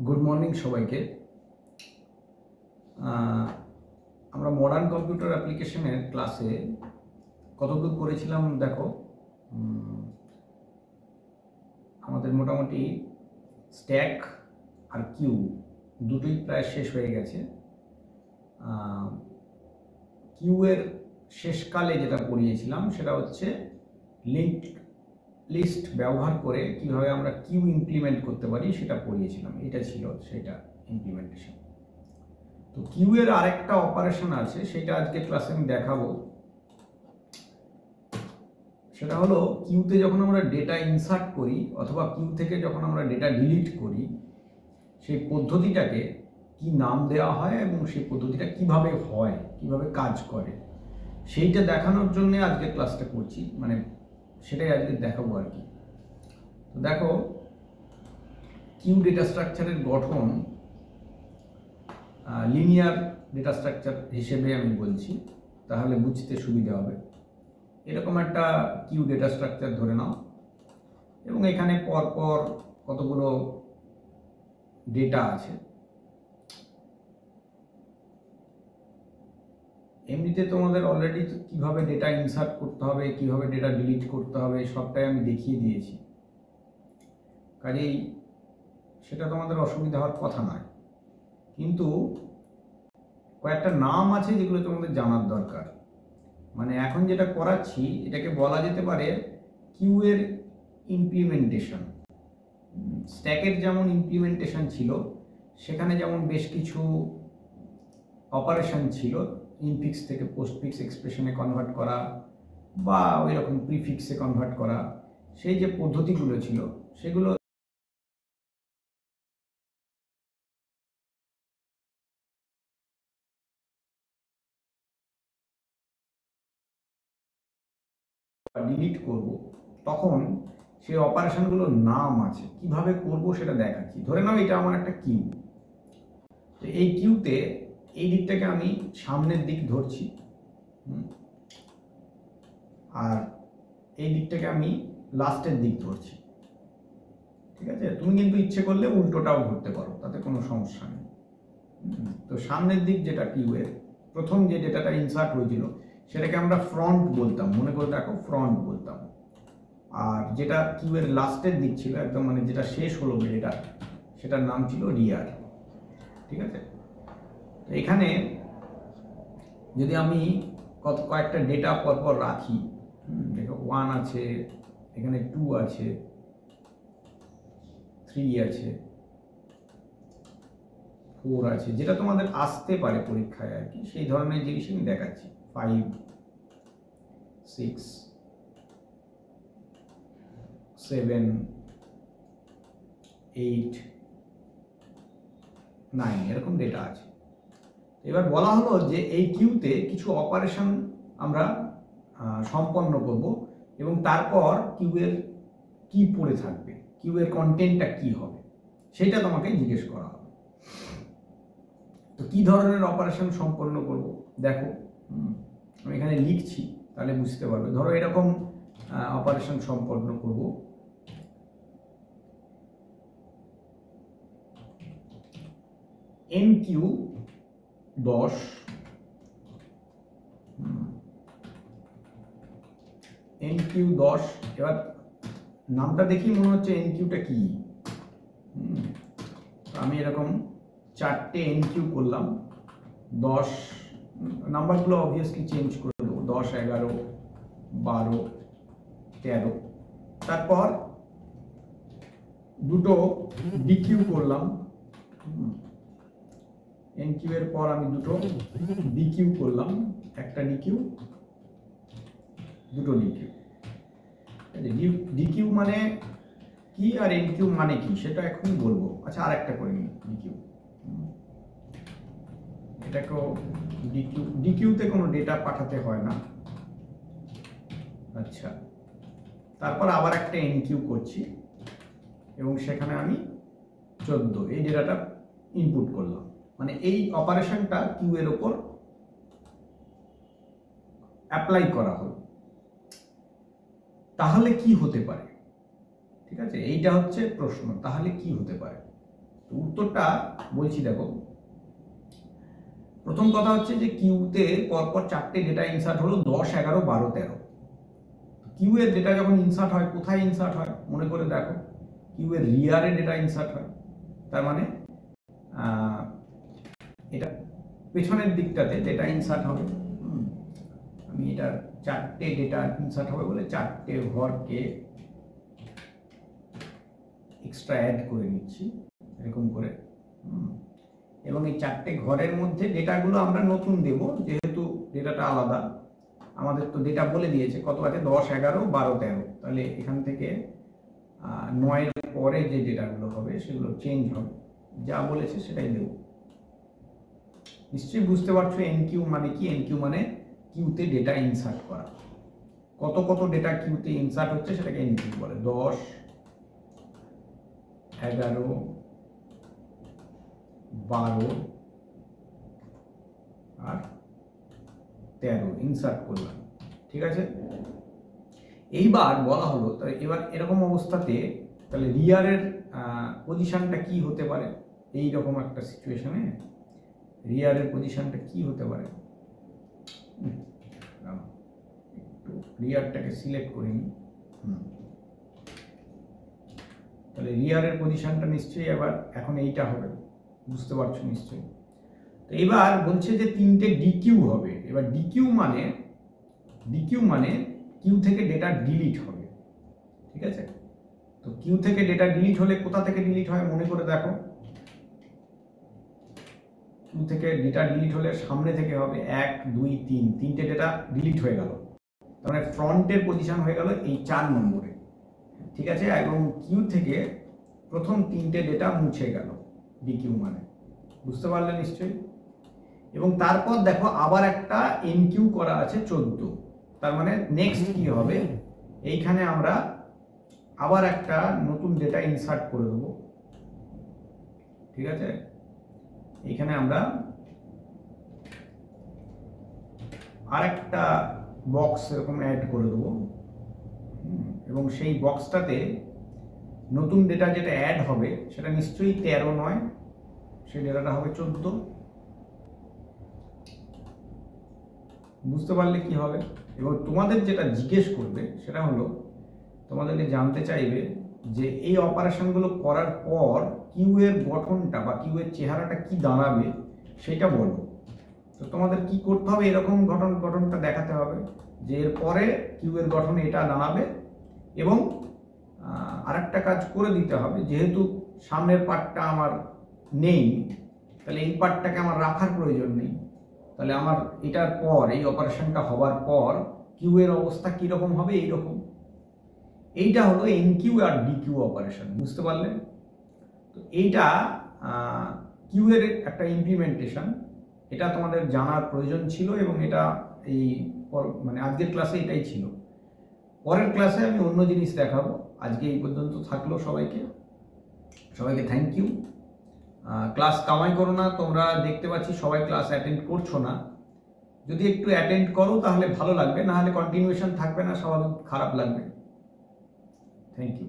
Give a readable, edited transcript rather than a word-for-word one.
Good morning সবাইকে। আমরা modern computer অ্যাপ্লিকেশনের ক্লাসে কতদূর করেছিলাম দেখো। আমাদের মোটামুটি স্ট্যাক আর কিউ দুটোই প্রায় শেষ হয়ে গেছে। কিউ এর শেষকালে যেটা পড়িয়েছিলাম সেটা হচ্ছে লিঙ্কড লিস্ট ব্যবহার করে কিভাবে আমরা কিউ ইমপ্লিমেন্ট করতে পারি সেটা পড়িয়েছিলাম। এটা ছিল সেটা ইমপ্লিমেন্টেশন। তো কিউ এর আরেকটা অপারেশন আছে, সেটা আজকে ক্লাসে আমি দেখাবো। সেটা হলো কিউতে যখন আমরা ডেটা ইনসার্ট করি অথবা কিউ থেকে যখন আমরা ডেটা ডিলিট করি, সেই পদ্ধতিটাকে কি নাম দেওয়া হয় এবং সেই পদ্ধতিটা কিভাবে হয়, কিভাবে কাজ করে, সেইটা দেখানোর জন্য আজকে ক্লাসটা করছি। মানে সেটাই আজকে দেখাবো আর কি। তো দেখো, কিউ ডেটা স্ট্রাকচারের গঠন লিনিয়ার ডেটা স্ট্রাকচার হিসেবে আমি বলছি, তাহলে বুঝতে সুবিধা হবে। এরকম একটা কিউ ডেটা স্ট্রাকচার ধরে নাও এবং এখানে পরপর কতগুলো ডেটা আছে। এমনিতে তোমাদের অলরেডি কিভাবে ডেটা ইনসার্ট করতে হবে, কিভাবে ডেটা ডিলিট করতে হবে সবটাই আমি দেখিয়ে দিয়েছি, কাজেই সেটা তোমাদের অসুবিধা হওয়ার কথা নয়। কিন্তু কয়েকটা নাম আছে যেগুলো তোমাদের জানার দরকার। মানে এখন যেটা করাচ্ছি এটাকে বলা যেতে পারে কিউ এর ইমপ্লিমেন্টেশন। স্ট্যাকের যেমন ইমপ্লিমেন্টেশন ছিল, সেখানে যেমন বেশ কিছু অপারেশন ছিল, ইনফিক্স থেকে পোস্টফিক্স এক্সপ্রেশনে কনভার্ট করা বা ওই রকম প্রিফিক্সে কনভার্ট করা, সেই যে পদ্ধতিগুলো ছিল সেগুলো ডিলিট করব, তখন সেই অপারেশনগুলোর নাম আছে, কিভাবে করব সেটা দেখাচ্ছি। ধরে নাও এটা আমার একটা কিউ, তো এই কিউতে এই দিকটাকে আমি সামনের দিক ধরছি আর এই দিকটাকে আমি লাস্টের দিক ধরছি। ঠিক আছে, তুমি কিন্তু ইচ্ছে করলে উল্টোটাও ধরতে পারো, তাতে কোনো সমস্যা নেই। তো সামনের দিক যেটা কিউ এর প্রথম যে ডেটাটা ইনসার্ট হয়েছিল সেটাকে আমরা ফ্রন্ট বলতাম, মনে করে দেখো ফ্রন্ট বলতাম। আর যেটা কিউ এর লাস্টের দিক ছিল একদম, মানে যেটা শেষ হলো ডেটা, সেটার নাম ছিল রিয়ার। ঠিক আছে, তো এখানে যদি আমি কয়েকটা ডেটা পরপর রাখি, দেখো 1 আছে, এখানে 2 আছে, 3 আছে, 4 আছে, যেটা তোমাদের আসতে পারে পরীক্ষায় আর কি, সেই ধরনের জিনিস আমি দেখাচ্ছি। 5, 6, 7, 8, 9 এরকম ডেটা আছে। এবার বলা হলো যে এই কিউতে কিছু অপারেশন আমরা সম্পন্ন করব এবং তারপর কিউয়ের কি পড়ে থাকবে, কিউয়ের কন্টেন্টটা কি হবে সেটা তোমাকে জিজ্ঞেস করা হবে। তো কি ধরনের অপারেশন সম্পন্ন করব দেখো, আমি এখানে লিখছি তাহলে বুঝতে পারবে। ধরো এরকম অপারেশন সম্পন্ন করব, NQ 10, NQ 10। এবার নামটা দেখি মনে হচ্ছে NQটা কি। আমি এরকম 4টে NQ করলাম, 10 নাম্বারগুলো অবভিয়াসলি চেঞ্জ করে দেবো, 10, 11, 12, 13। তারপর দুটো DQ করলাম, NQ এর পর আমি দুটো DQ করলাম, একটা DQ, দুটো DQ। DQ মানে কি আর NQ মানে কি সেটা এখনই বলবো। আচ্ছা, আর একটা করে নিই, DQ। এটাকেও DQতে কোনো ডেটা পাঠাতে হয় না। আচ্ছা, তারপর আবার একটা NQ করছি এবং সেখানে আমি 14 এই ডেটাটা ইনপুট করলাম। মানে এই অপারেশনটা কিউ এর উপর অ্যাপ্লাই করা হলো। তাহলে কি হতে পারে? ঠিক আছে, এইটা হচ্ছে প্রশ্ন, তাহলে কি হতে পারে। তো উত্তরটা বলছি দেখো। প্রথম কথা হচ্ছে যে কিউতে পরপর 4টে ডেটা ইনসার্ট হলো 10, 11, 12, 13। কিউ এর ডেটা যখন ইনসার্ট হয় কোথায় ইনসার্ট হয় মনে করে দেখো, কিউ এর রিয়ারে ডেটা ইনসার্ট হয়। তার মানে এটা পেছনের দিকটাতে ডেটা ইনসার্ট হবে। আমি এটার 4টে ডেটা ইনসার্ট হবে বলে 4টে ঘরকে এক্সট্রা অ্যাড করে নিচ্ছি এরকম করে। এবং এই 4টে ঘরের মধ্যে ডেটাগুলো আমরা নতুন দেব, যেহেতু ডেটাটা আলাদা। আমাদের তো ডেটা বলে দিয়েছে কত আছে, 10, 11, 12, 13। তাহলে এখান থেকে 9-এর পরে যে ডেটাগুলো হবে সেগুলো চেঞ্জ হবে, যা বলেছে সেটাই দেব। নিশ্চয়ই বুঝতে পারছো এনকিউ মানে কি। এনকিউ মানে কিউতে ডেটা ইনসার্ট করা। কত কত ডেটা কিউতে ইনসার্ট হচ্ছে সেটাকে এনকিউ বলে। 10, 11, 12 আর 13 ইনসার্ট করলাম, ঠিক আছে। এইবার বলা হলো তাহলে এবার এরকম অবস্থাতে তাহলে রিয়ারের পজিশনটা কি হতে পারে। এই রকম একটা সিচুয়েশনে রিয়ারের পজিশনটা কি হতে পারে, একটু রিয়ারটাকে সিলেক্ট করে নিই। তাহলে রিয়ারের পজিশনটা নিশ্চয়ই এবার এখন এইটা হবে, বুঝতে পারছো নিশ্চয়ই। তো এবার বলছে যে 3টে ডিকিউ হবে। এবার ডিকিউ মানে কিউ থেকে ডেটা ডিলিট হবে, ঠিক আছে। তো কিউ থেকে ডেটা ডিলিট হলে কোথা থেকে ডিলিট হয় মনে করে দেখো। কিউ থেকে ডেটা ডিলিট হলে সামনে থেকে হবে 1, 2, 3, 3টে ডেটা ডিলিট হয়ে গেল। তার মানে ফ্রন্টের পজিশন হয়ে গেল এই 4 নম্বরে, ঠিক আছে। এবং কিউ থেকে প্রথম 3টে ডেটা মুছে গেল, ডিকিউ মানে, বুঝতে পারলে নিশ্চয়ই। এবং তারপর দেখো আবার একটা এনকিউ করা আছে 14। তার মানে নেক্সট কি হবে, এইখানে আমরা আবার একটা নতুন ডেটা ইনসার্ট করে দেবো, ঠিক আছে। এইখানে আমরা আরেকটা বক্স এরকম অ্যাড করে দেবো এবং সেই বক্সটাতে নতুন ডেটা যেটা অ্যাড হবে সেটা নিশ্চয়ই 13 নয়, সেই ডেটাটা হবে 14। বুঝতে পারলে কি হবে। এবং তোমাদের যেটা জিজ্ঞেস করবে সেটা হলো তোমাদেরকে জানতে চাইবে যে এই অপারেশনগুলো করার পর কিউ এর গঠনটা বা কিউ এর চেহারাটা কি দাঁড়াবে সেটা বলো। তো তোমাদের কি করতে হবে, এরকম গঠনটা দেখাতে হবে যে এরপরে কিউ এর গঠন এটা দাঁড়াবে। এবং আরেকটা কাজ করে দিতে হবে, যেহেতু সামনের পার্টটা আমার নেই তাহলে এই পার্টটাকে আমার রাখার প্রয়োজন নেই। তাহলে আমার এটার পর এই অপারেশনটা হবার পর কিউ এর অবস্থা কীরকম হবে এইরকম। এইটা হলো এনকিউ আর ডিকিউ অপারেশন, বুঝতে পারলে। তো এইটা কিউ এর একটা ইমপ্লিমেন্টেশন, এটা তোমাদের জানার প্রয়োজন ছিল এবং এটা এই মানে আজকের ক্লাসে এটাই ছিল। পরের ক্লাসে আমি অন্য জিনিস দেখাবো। আজকে এই পর্যন্ত থাকলো। সবাইকে থ্যাংক ইউ। ক্লাস কামাই করো না, তোমরা দেখতে পাচ্ছি সবাই ক্লাস অ্যাটেন্ড করছো না। যদি একটু অ্যাটেন্ড করো তাহলে ভালো লাগবে, না হলে কন্টিনিউয়েশন থাকবে না, স্বাভাবিক খারাপ লাগবে। Thank you.